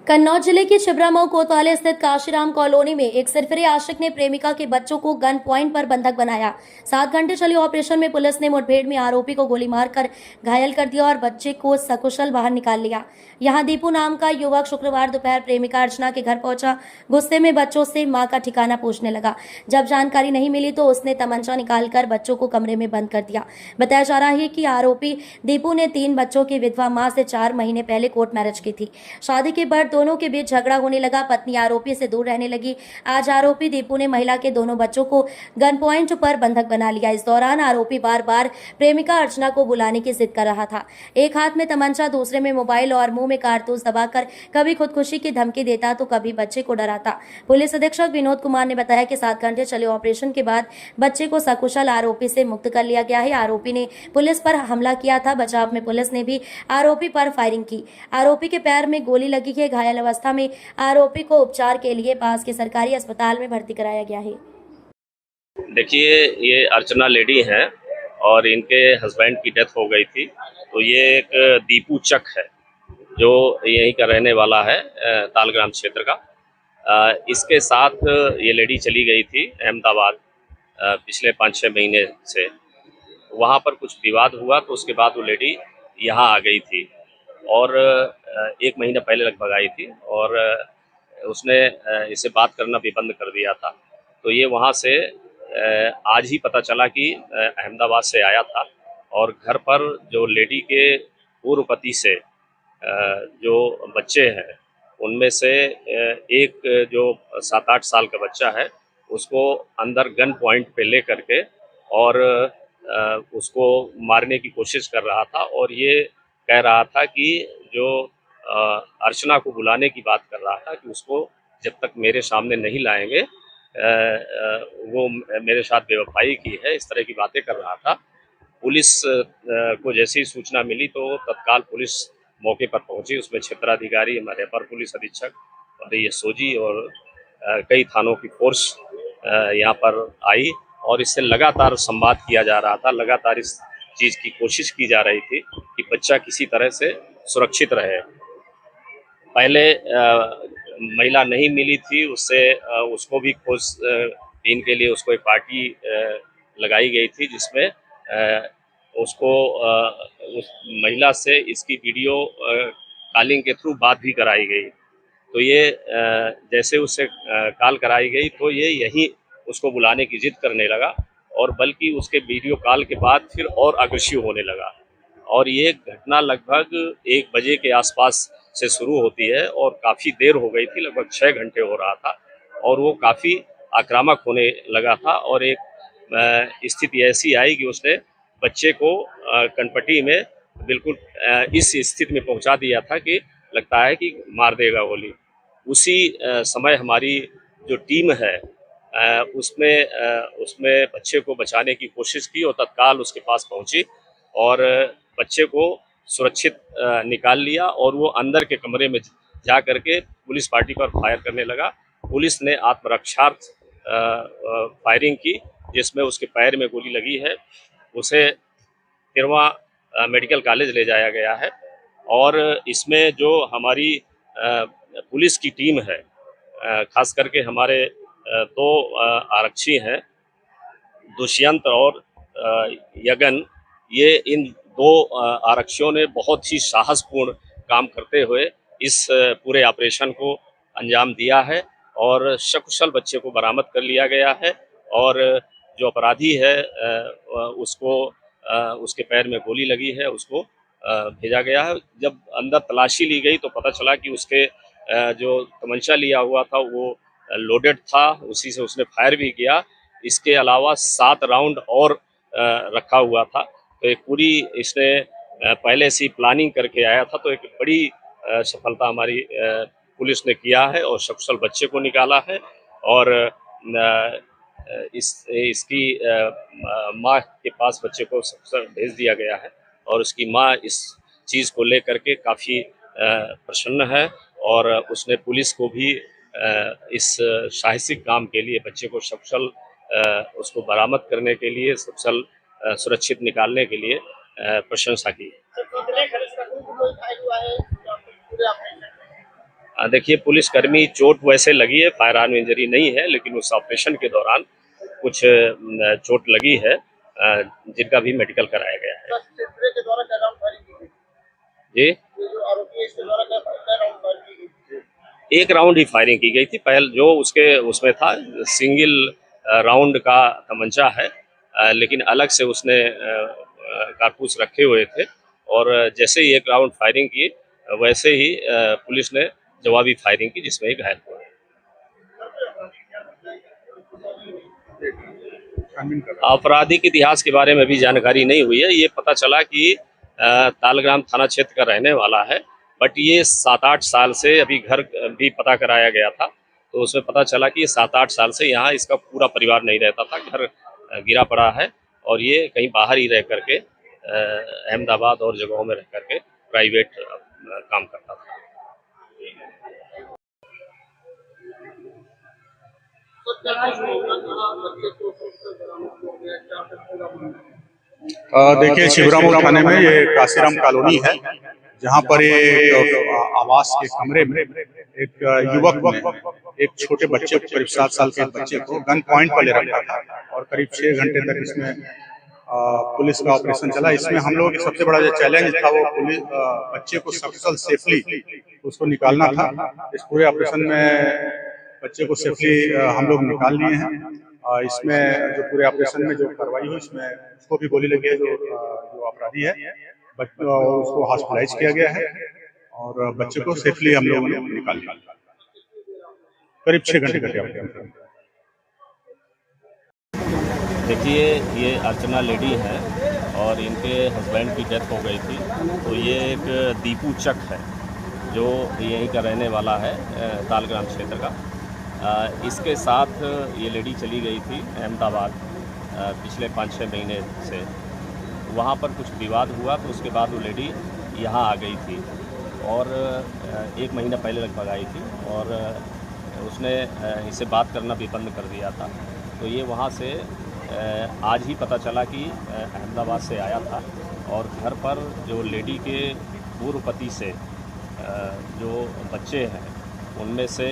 कन्नौज जिले के छिबरामऊ कोतवाली स्थित काशीराम कॉलोनी में एक सरफरी आशिक ने प्रेमिका के बच्चों को गन पॉइंट पर बंधक बनाया। 7 घंटे चले ऑपरेशन में पुलिस ने मुठभेड़ में आरोपी को गोली मारकर घायल कर दिया और बच्चे को सकुशल बाहर निकाल लिया। यहां दीपू नाम का युवक शुक्रवार दोपहर प्रेमिका अर्चना के घर पहुंचा। गुस्से में बच्चों से मां का ठिकाना पूछने लगा। जब जानकारी नहीं मिली तो उसने तमंचा निकालकर बच्चों को कमरे में बंद कर दिया। बताया जा रहा है कि आरोपी दीपू ने 3 बच्चों की विधवा मां से 4 महीने पहले कोर्ट मैरिज की थी। शादी के बाद दोनों के बीच झगड़ा होने लगा। पत्नी आरोपी से दूर रहने लगी। आज आरोपी दीपू ने महिला के दोनों बच्चों को गन पॉइंट पर बंधक बना लिया। इस दौरान आरोपी बार बार प्रेमिका अर्चना को बुलाने की जिद कर रहा था। एक हाथ में तमंचा, दूसरे में मोबाइल और मुंह में कारतूस दबाकर कभी खुदकुशी की धमकी देता तो कभी बच्चे को डराता। पुलिस अधीक्षक विनोद कुमार ने बताया कि 7 घंटे चले ऑपरेशन के बाद बच्चे को सकुशल आरोपी से मुक्त कर लिया गया है। आरोपी ने पुलिस पर हमला किया था। बचाव में पुलिस ने भी आरोपी पर फायरिंग की। आरोपी के पैर में गोली लगी है। घायल अवस्था में आरोपी को उपचार के लिए पास के सरकारी अस्पताल में भर्ती कराया गया है। देखिए, ये अर्चना लेडी हैं और इनके हस्बैंड की डेथ हो गई थी। तो ये एक दीपू चक है जो यहीं का रहने वाला है, तालग्राम क्षेत्र का। इसके साथ ये लेडी चली गई थी अहमदाबाद पिछले 5-6 महीने से। वहाँ पर कुछ विवाद हुआ तो उसके बाद वो लेडी यहाँ आ गई थी और 1 महीना पहले लगभग आई थी और उसने इसे बात करना भी बंद कर दिया था। तो ये वहाँ से आज ही पता चला कि अहमदाबाद से आया था और घर पर जो लेडी के पूर्व पति से जो बच्चे हैं उनमें से एक जो 7-8 साल का बच्चा है उसको अंदर गन पॉइंट पे ले करके और उसको मारने की कोशिश कर रहा था और ये कह रहा था कि जो अर्चना को बुलाने की बात कर रहा था कि उसको जब तक मेरे सामने नहीं लाएंगे वो मेरे साथ बेवफाई की है, इस तरह की बातें कर रहा था। पुलिस को जैसी सूचना मिली तो तत्काल पुलिस मौके पर पहुंची। उसमें क्षेत्राधिकारी, हमारे अपर पुलिस अधीक्षक और एसओजी और कई थानों की फोर्स यहाँ पर आई और इससे लगातार संवाद किया जा रहा था। लगातार इस चीज़ की कोशिश की जा रही थी कि बच्चा किसी तरह से सुरक्षित रहे। पहले महिला नहीं मिली थी, उससे उसको भी खोजबीन के लिए उसको एक पार्टी लगाई गई थी जिसमें उसको उस महिला से इसकी वीडियो कॉलिंग के थ्रू बात भी कराई गई। तो ये जैसे उससे कॉल कराई गई तो ये यहीं उसको बुलाने की जिद करने लगा और बल्कि उसके वीडियो कॉल के बाद फिर और अग्रेसिव होने लगा और ये घटना लगभग 1 बजे के आसपास से शुरू होती है और काफ़ी देर हो गई थी, लगभग 6 घंटे हो रहा था और वो काफ़ी आक्रामक होने लगा था और एक स्थिति ऐसी आई कि उसने बच्चे को कनपट्टी में बिल्कुल इस स्थिति में पहुंचा दिया था कि लगता है कि मार देगा गोली। उसी समय हमारी जो टीम है उसमें बच्चे को बचाने की कोशिश की और तत्काल उसके पास पहुंची और बच्चे को सुरक्षित निकाल लिया और वो अंदर के कमरे में जा करके पुलिस पार्टी पर फायर करने लगा। पुलिस ने आत्मरक्षार्थ फायरिंग की जिसमें उसके पैर में गोली लगी है। उसे तिरवा मेडिकल कॉलेज ले जाया गया है और इसमें जो हमारी पुलिस की टीम है, खास करके हमारे 2 आरक्षी हैं, दुष्यंत और यगन, ये इन 2 आरक्षियों ने बहुत ही साहसपूर्ण काम करते हुए इस पूरे ऑपरेशन को अंजाम दिया है और सकुशल बच्चे को बरामद कर लिया गया है और जो अपराधी है उसको उसके पैर में गोली लगी है, उसको भेजा गया है। जब अंदर तलाशी ली गई तो पता चला कि उसके जो तमंचा लिया हुआ था वो लोडेड था, उसी से उसने फायर भी किया। इसके अलावा 7 राउंड और रखा हुआ था। तो एक पूरी इसने पहले से ही प्लानिंग करके आया था। तो एक बड़ी सफलता हमारी पुलिस ने किया है और सकुशल बच्चे को निकाला है और इसकी माँ के पास बच्चे को सकुशल भेज दिया गया है और उसकी माँ इस चीज़ को लेकर के काफ़ी प्रसन्न है और उसने पुलिस को भी इस साहसिक काम के लिए, बच्चे को सकुशल उसको बरामद करने के लिए, सकुशल सुरक्षित निकालने के लिए प्रशंसा की। देखिए, पुलिसकर्मी चोट वैसे लगी है, फायर आर्म इंजरी नहीं है, लेकिन उस ऑपरेशन के दौरान कुछ चोट लगी है, जिनका भी मेडिकल कराया गया है। के द्वारा क्या राउंड फायरिंग की गई? जी, ये जो आरोपी है इसके द्वारा क्या राउंड फायरिंग की गई? एक राउंड ही फायरिंग की गई थी। पहले जो उसके उसमें था सिंगल राउंड का तमंचा है, लेकिन अलग से उसने कारतूस रखे हुए थे और जैसे ही एक राउंड फायरिंग की वैसे ही पुलिस ने जवाबी फायरिंग की जिसमें ही घायल हुआ। आपराधिक इतिहास के बारे में भी जानकारी नहीं हुई है। ये पता चला कि तालग्राम थाना क्षेत्र का रहने वाला है, बट ये 7-8 साल से, अभी घर भी पता कराया गया था तो उसमें पता चला कि ये 7-8 साल से यहाँ इसका पूरा परिवार नहीं रहता था, घर गिरा पड़ा है और ये कहीं बाहर ही रह करके अहमदाबाद और जगहों में रह करके प्राइवेट काम करता था। देखिए, शिवरामपुर थाने में ये काशीराम कॉलोनी है, जहाँ पर एक आवास के कमरे में एक युवक ने एक छोटे बच्चे को, करीब 7 साल के बच्चे को गन पॉइंट पर ले रखा था और करीब 6 घंटे तक इसमें पुलिस का ऑपरेशन चला। इसमें हम लोगों की सबसे बड़ा जो चैलेंज था वो पुलिस बच्चे को सकुशल सेफली उसको निकालना था। इस पूरे ऑपरेशन में बच्चे को सेफली हम लोग निकाल लिए हैं। इसमें जो पूरे ऑपरेशन में जो कार्रवाई हुई, इसमें उसको भी गोली लगी है, जो अपराधी है, उसको हॉस्पिटलाइज किया गया है और बच्चे को सेफली हम लोगों ने निकाल लिया। करीब 6 घंटे का। देखिए, ये अर्चना लेडी है और इनके हस्बैंड की डेथ हो गई थी। तो ये एक दीपू चक है जो यहीं का रहने वाला है, तालग्राम क्षेत्र का। इसके साथ ये लेडी चली गई थी अहमदाबाद पिछले 5-6 महीने से। वहाँ पर कुछ विवाद हुआ तो उसके बाद वो लेडी यहाँ आ गई थी और 1 महीना पहले लगभग आई थी और उसने इससे बात करना भी बंद कर दिया था। तो ये वहाँ से आज ही पता चला कि अहमदाबाद से आया था और घर पर जो लेडी के पूर्व पति से जो बच्चे हैं उनमें से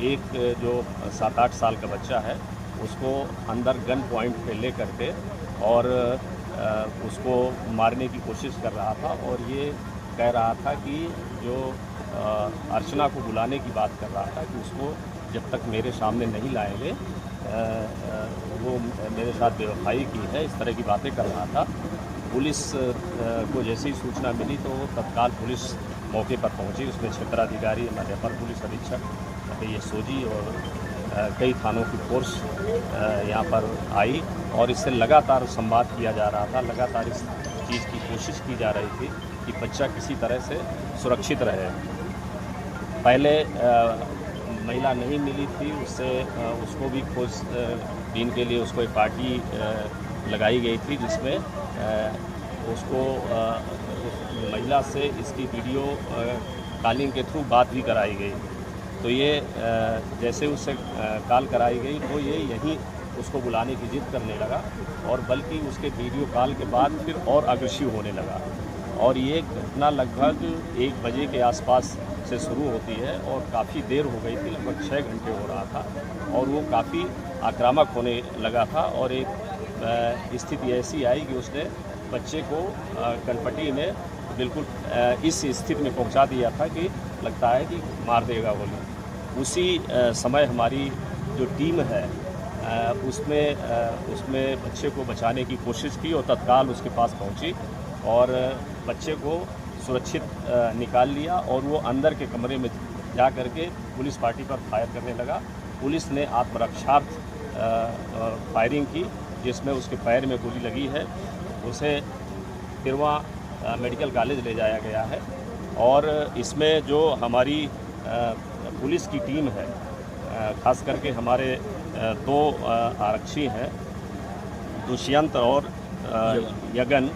एक जो 7-8 साल का बच्चा है उसको अंदर गन पॉइंट पे ले करके और उसको मारने की कोशिश कर रहा था और ये कह रहा था कि जो अर्चना को बुलाने की बात कर रहा था कि उसको जब तक मेरे सामने नहीं लाएंगे वो मेरे साथ बेवफाई की है, इस तरह की बातें कर रहा था। पुलिस को जैसी सूचना मिली तो तत्काल पुलिस मौके पर पहुंची। उसमें क्षेत्राधिकारी, हमारे अपर पुलिस अधीक्षक ये सोजी और कई थानों की फोर्स यहाँ पर आई और इससे लगातार संवाद किया जा रहा था। लगातार इस चीज़ की कोशिश की जा रही थी कि बच्चा किसी तरह से सुरक्षित रहे। पहले महिला नहीं मिली थी, उसको भी खोजबीन के लिए उसको एक पार्टी लगाई गई थी जिसमें उसको उस महिला से इसकी वीडियो कॉलिंग के थ्रू बात भी कराई गई। तो ये जैसे उससे कॉल कराई गई तो ये यहीं उसको बुलाने की जिद करने लगा और बल्कि उसके वीडियो कॉल के बाद फिर और अग्रेसिव होने लगा और ये घटना लगभग 1 बजे के आसपास से शुरू होती है और काफ़ी देर हो गई थी, लगभग 6 घंटे हो रहा था और वो काफ़ी आक्रामक होने लगा था और एक स्थिति ऐसी आई कि उसने बच्चे को कनपटी में बिल्कुल इस स्थिति में पहुंचा दिया था कि लगता है कि मार देगा बोली। उसी समय हमारी जो टीम है उसमें बच्चे को बचाने की कोशिश की और तत्काल उसके पास पहुंची और बच्चे को सुरक्षित निकाल लिया और वो अंदर के कमरे में जा कर के पुलिस पार्टी पर फायर करने लगा। पुलिस ने आत्मरक्षार्थ फायरिंग की जिसमें उसके पैर में गोली लगी है। उसे तिरवा मेडिकल कॉलेज ले जाया गया है और इसमें जो हमारी पुलिस की टीम है, खास करके हमारे 2 आरक्षी हैं, दुष्यंत और यगन,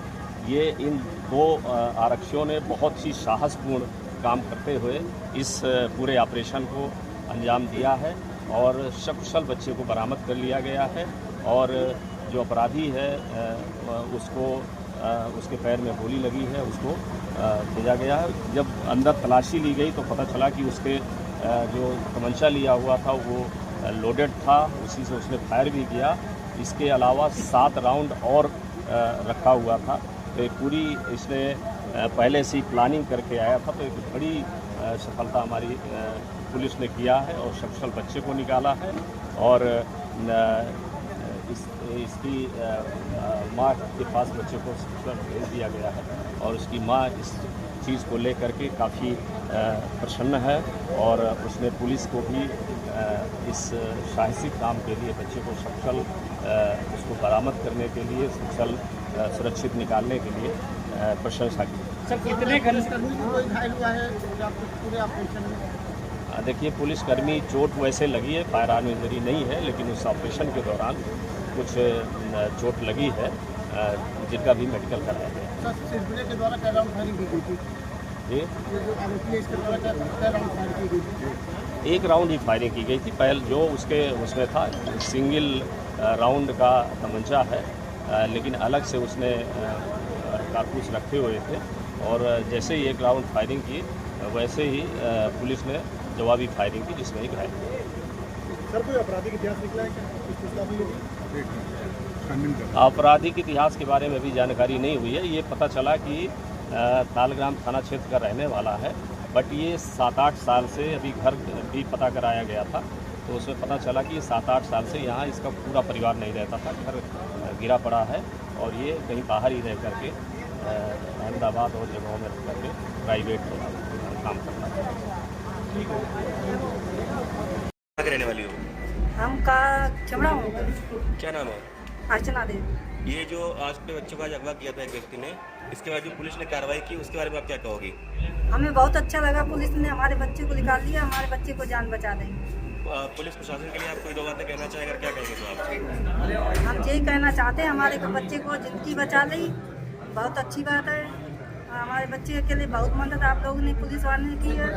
ये इन 2 आरक्षियों ने बहुत ही साहसपूर्ण काम करते हुए इस पूरे ऑपरेशन को अंजाम दिया है और सकुशल बच्चे को बरामद कर लिया गया है और जो अपराधी है उसको उसके पैर में गोली लगी है, उसको भेजा गया है। जब अंदर तलाशी ली गई तो पता चला कि उसके जो तमंचा लिया हुआ था वो लोडेड था, उसी से उसने फायर भी किया। इसके अलावा 7 राउंड और रखा हुआ था। तो पूरी इसने पहले से ही प्लानिंग करके आया था। तो एक बड़ी सफलता हमारी पुलिस ने किया है और सकुशल बच्चे को निकाला है और इसकी माँ के पास बच्चे को सकुशल भेज दिया गया है और उसकी माँ इस चीज़ को लेकर के काफ़ी प्रसन्न है और उसने पुलिस को भी इस साहसिक काम के लिए बच्चे को सकुशल उसको बरामद करने के लिए सकुशल सुरक्षित निकालने के लिए प्रशंसा की। सर कितने कोई घायल हुआ है पूरे ऑपरेशन में? देखिए, पुलिसकर्मी चोट वैसे लगी है, फायर आर्म इंजरी नहीं है, लेकिन उस ऑपरेशन के दौरान कुछ चोट लगी है जिनका भी मेडिकल कराया गया। सर सिलसिले के द्वारा क्या राउंड फायरिंग की गई थी? ये जो आरोपी है इसके द्वारा क्या राउंड फायर की गई थी? एक राउंड ही फायरिंग की गई थी। पहले जो उसमें था सिंगल राउंड का तमंचा है, लेकिन अलग से उसने कारतूस रखे हुए थे और जैसे ही एक राउंड फायरिंग की वैसे ही पुलिस ने जवाबी फायरिंग की जिसमें एक घायल। सर कोई आपराधिक इतिहास निकला है क्या? आपराधिक इतिहास के बारे में भी जानकारी नहीं हुई है। ये पता चला कि तालग्राम थाना क्षेत्र का रहने वाला है, बट ये 7-8 साल से अभी घर भी पता कराया गया था तो उसमें पता चला कि 7-8 साल से यहाँ इसका पूरा परिवार नहीं रहता था, घर गिरा पड़ा है और ये कहीं बाहर ही रह करके अहमदाबाद और जगहों में रह करके प्राइवेट काम करता है। कहाँ रहने वाली हो? हम का चमड़ा हूँ। क्या नाम है? अर्चना देवी। ये जो आज के बच्चों का अगवा किया था एक व्यक्ति ने, इसके बाद जो पुलिस ने कार्रवाई की उसके बारे में आप क्या कहोगी? हमें बहुत अच्छा लगा, पुलिस ने हमारे बच्चे को निकाल लिया, हमारे बच्चे को जान बचा देंगे। पुलिस प्रशासन के लिए आप कोई 2 बातें कहना चाहें, अगर क्या कहेंगे तो आप? हम यही कहना चाहते हैं, हमारे बच्चे को जिंदगी बचा ली, बहुत अच्छी बात है। हमारे बच्चे के लिए बहुत मदद आप लोगों ने पुलिस वालों ने की है।